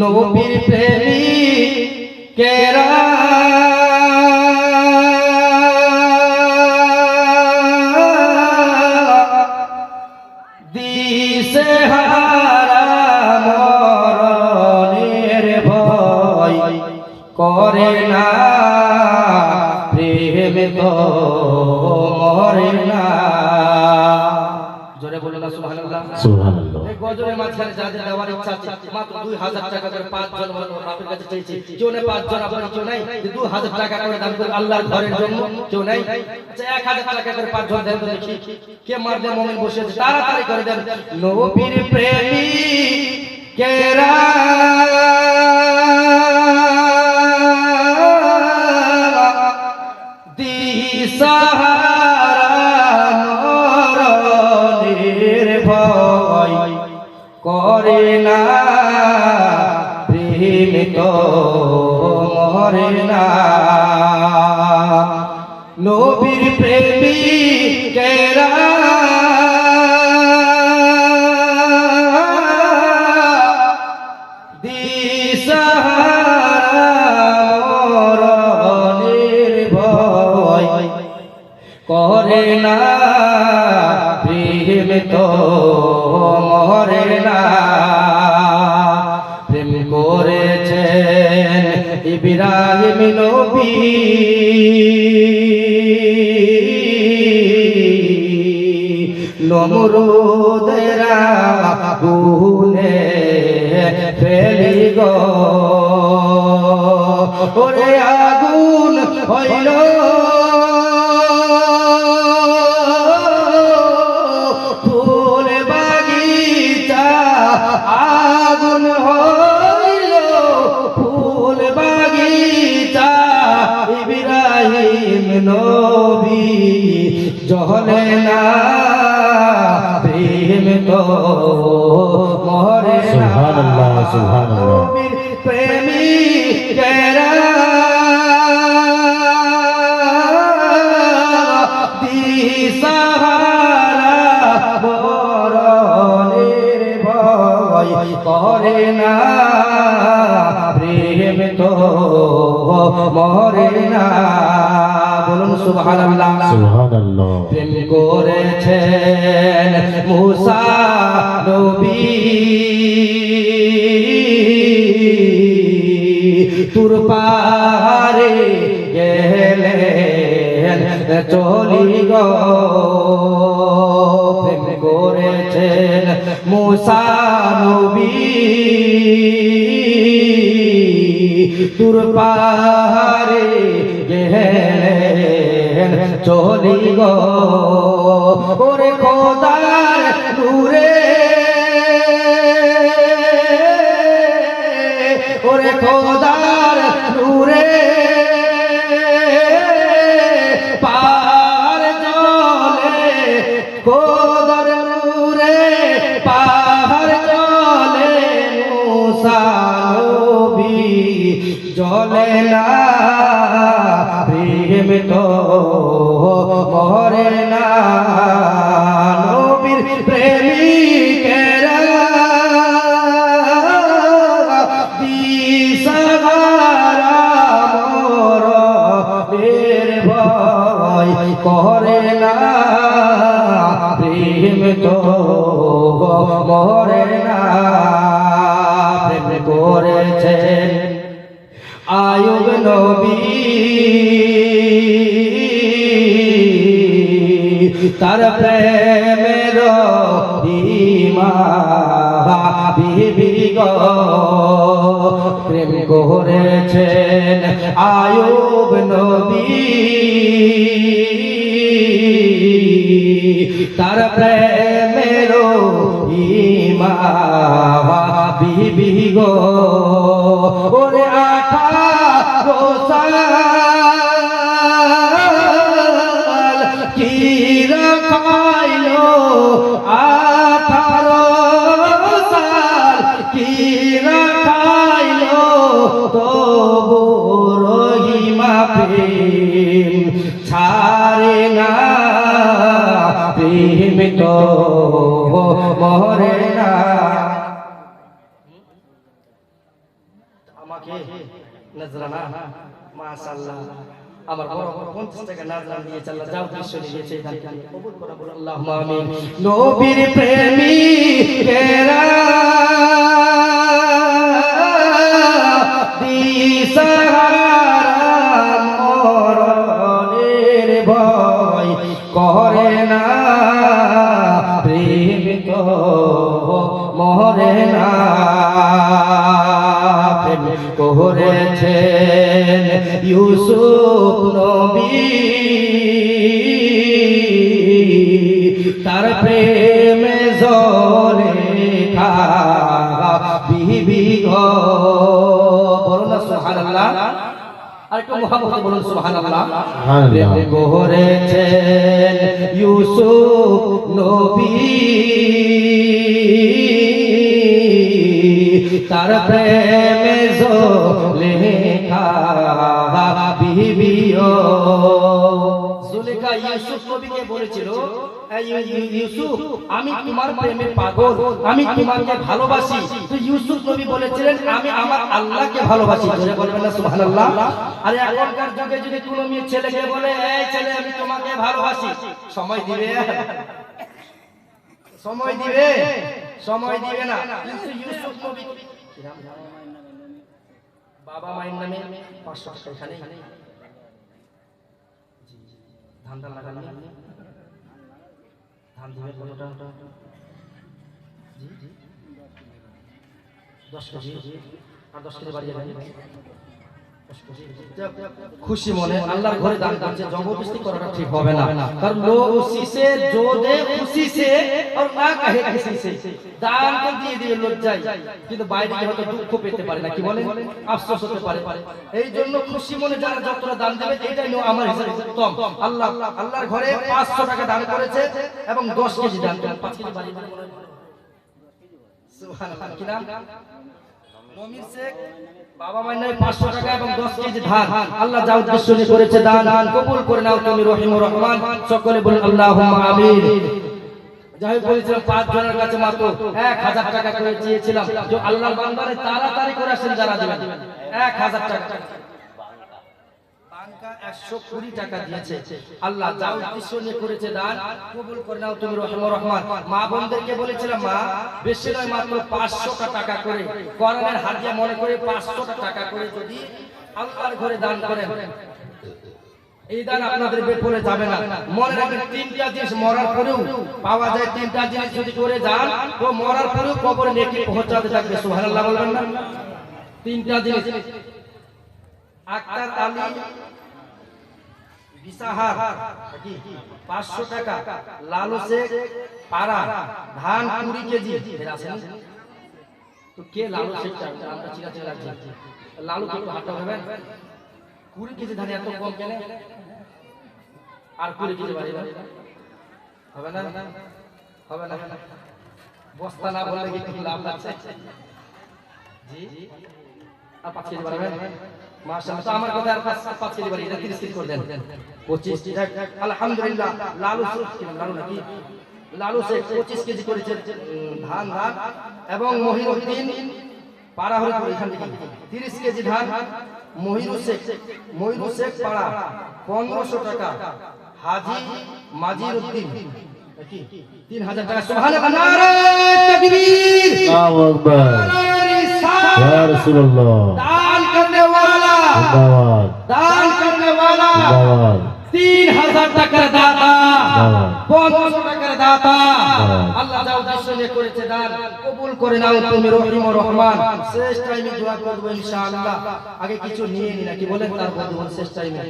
নবীর প্রেমিকেরা দিশে হারা মরণের ভয় করে না, প্রেম তো মরে না। জোরে বলো না সুবহানাল্লাহ। সুবহানাল্লাহ। এই গজলের মাঝখানে যাদের দেওয়ার ইচ্ছা আছে মাত্র 2000 টাকা করে 5 জন বাপের কাছে চাইছে, কেউ নেই 5 জন আপনার কেউ নাই যে 2000 টাকা করে দান করে আল্লাহর ঘরের জন্য কেউ নাই। আচ্ছা 1000 টাকা করে 5 জন দেন তো দেখি কে মারবে মুমিন বসে আছে, তাড়াতাড়ি করে দেন। নবীর প্রেমিকেরা করে না, প্রেম তো মরে না। নবীর প্রেমিকেরা দিশাহারা মরণের ভয় করে না, প্রেম তো মরে না। প্রেম করেছেন ইব্রাহিম নবী, নমরুদের আগুনে ফেলি গো, ওরে আগুন হইল ফুল বাগিচা, আগুন হইল ফুল বাগিচা। ইব্রাহিম নবী জ্বলে না, প্রেম তো মরে না। সুবহানাল্লাহ সুবহানাল্লাহ। নবীর প্রেমিকেরা দিশাহারা মরণের ভয় করে না, প্রেম তো মরে না। বলুন সুবহানাল্লাহ সুবহানাল্লাহ। প্রেম করেছেন মুসা নবী, তুর পারে গেলেন চলি গো। প্রেম করেছেন মুসা নবী, তুর পারে গেলেন চলি গো। ওরে খোদার নূরে, ওরে খোদার নূরে পাহাড় জলে, খোদার নূরে পাহাড় জলে। মুসা নবী জ্বলে না, প্রেম তো মরে না। নবীর প্রেমিকেরা দিশাহারা মরণের ভয় করে না, প্রেম তো মরে না। প্রেম করেছেন আয়ুব নবী, তার প্রেমের হিমা বিবি গো। প্রেম করেছেন আয়ুব নবী, তার প্রেমের হিমা বিবি গো। ওরে 18 সাল কি রাখাইলো, 18 সাল কি রাখাইলো, তবু রহিমা প্রেম ছাড়ে না, প্রেম তো মরে না। আমাকে নজরানা মাশাআল্লাহ আমার বড় বড় 50 টাকা নজরানা দিয়েছে আল্লাহ যাও দৃশ্য দিয়েছে এই দানকে কবুল করে বলো আল্লাহুম্মা আমিন নবীর প্রেমিকেরা দিশাহারা মরণের ভয় করে না প্রেমিক মরে না প্রেম করেছেন ইউসুফ নবী তার প্রেমে জলেখা বিবি গো বলুন না সুবহানাল্লাহ আরেকটু মুহাম্মদ বলুন সুবহানাল্লাহ প্রেম করেছেন ইউসুফ নবী তার প্রেমে জলেখা বিবি ও জুলেখা ইউসুফ নবীকে বলেছিল ইউসুফ আমি তোমার প্রেমে পাগল আমি তোমাকে ভালোবাসি তো ইউসুফ নবী বলেছিলেন আমি আমার আল্লাহকে ভালোবাসি জোরে বলবেন না সুবহানাল্লাহ আরে এখনকার যুগে যদি কোনো মেয়ে ছেলেকে বলে এই ছেলে আমি তোমাকে ভালোবাসি সময় দিবে সময় দিবে না কিন্তু ইউসুফ নবী বাবা মায়ের নামে 500 টাকা এখানে ধান লাগান ধান দিবে কতটা জি 10 কেজি আর 10 কেজি বাড়িয়ে দেন খুশি মনে আল্লাহর ঘরে দান করছে জবরদস্তি করাটা ঠিক হবে না কারণ লোক খুশি সে जो दे खुशी से और ना कहे किसी से দান তো দিয়ে দিবে লজ্জায় কিন্তু বাইরে হয়তো দুঃখ পেতে পারে না কি বলে আফসোস হতে পারে এই জন্য খুশি মনে যারা যতটা দান দেবে এটাই আমার হিসাবে উত্তম আল্লাহর ঘরে 500 টাকা দান করেছে এবং 10 কেজি দান করেছে 5 কেজি বাড়িয়ে দেন সুবহানাল্লাহ কি নাম মমির শেখ বাবা মায়ের নামে 500 টাকা এবং 10 কেজি ধান আল্লাহ যা উদ্দেশ্য নিয়ে করেছে দান কবুল করে নাও তুমি রহিম রহমান সকলে বলেন আল্লাহুম্মা আমিন যাই বলেছিলাম 5 জনের কাছে মাত্র 1000 টাকা করে চেয়েছিলাম যে আল্লাহর বান্দারে তাড়াতাড়ি করে আসেন যারা দিবেন 1000 টাকা বাঙ্কা 120 টাকা দিয়েছে আল্লাহ যা উদ্দেশ্য নিয়ে করেছে দান কবুল করে নাও তুমি রহিম রহমান মা বোনদেরকে বলেছিলাম মা বেশি নয় মাত্র 500 টাকা করে কোরআনের হাদিয়া মনে করে 500 টাকা করে যদি আল্লাহর ঘরে দান করেন এই দান আপনাদের বেপরে যাবে না মনে রাখবেন তিনটা জিনিস মরার পরেও পাওয়া যায় তিনটা জিনিস যদি করে যান তো মরার পরেও কবরে নেকি পৌঁছাতে থাকবে সুবহানাল্লাহ বলবেন না তিনটা জিনিস আক্তার আলী বিসাহার 500 টাকা লালু শেখ পাড়া ধান 20 কেজি এর আছেন তো কে লালু শেখ আমরা চিনা লাগছে লালু কত হাতটা হবে 20 কেজি ধান এত কম কেন আর 20 কেজি বাড়ি হবে না বস্তা না বললে কি লাভ আছে জি আর 5 কেজি বাড়াবেন মাশাআল্লাহ তো আমার কথা আর 5 কেজি বাড়ি এটা 30 কেজি করে দেন 25 আলহামদুলিল্লাহ লালু নাকি লালু শেখ 25 কেজি করেছে ধান এবং মহিউদ্দিন পাড়াহরিপুর এখান থেকে 30 কেজি ধান মহিরু শেখ পাড়া 1500 টাকা হাজী মাজিরউদ্দিন কি 3000 টাকা সুবহানাল্লাহ নারে তাকবীর আল্লাহু আকবার ইয়া রাসূলুল্লাহ दान करने वाला जिंदाबाद दान करने वाला जिंदाबाद 3000 টাকার দাতা 500 টাকার দাতা আল্লাহ যা উদ্দেশ্য নিয়ে করেছে দান কবুল করে নাও তুমি রহিম রহমান শেষ টাইমে দোয়া করব ইনশাআল্লাহ আগে কিছু নিয়ে নি নাকি বলেন তারপর শেষ টাইমে